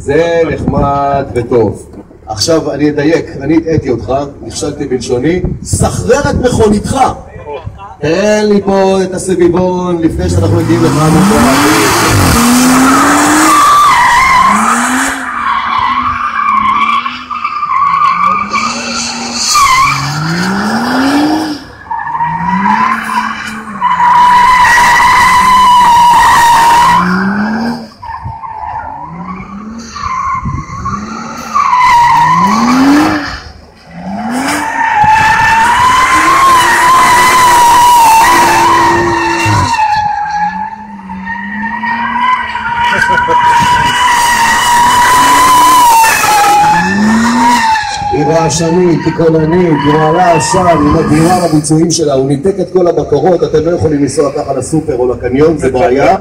זה נחמד וטוב. עכשיו אני אדייק, אני הטעיתי אותך, נכשלתי בלשוני, סחרר את מכוניתך. תן לי פה את הסביבון לפני שאנחנו מגיעים לך מוכרח. היא רעשנית, היא קולנית, היא מעלה עשן, היא מדהימה בביצועים שלה, הוא ניתק את כל הבקרות, אתם לא יכולים לנסוע ככה לסופר או לקניון, זה בעיה.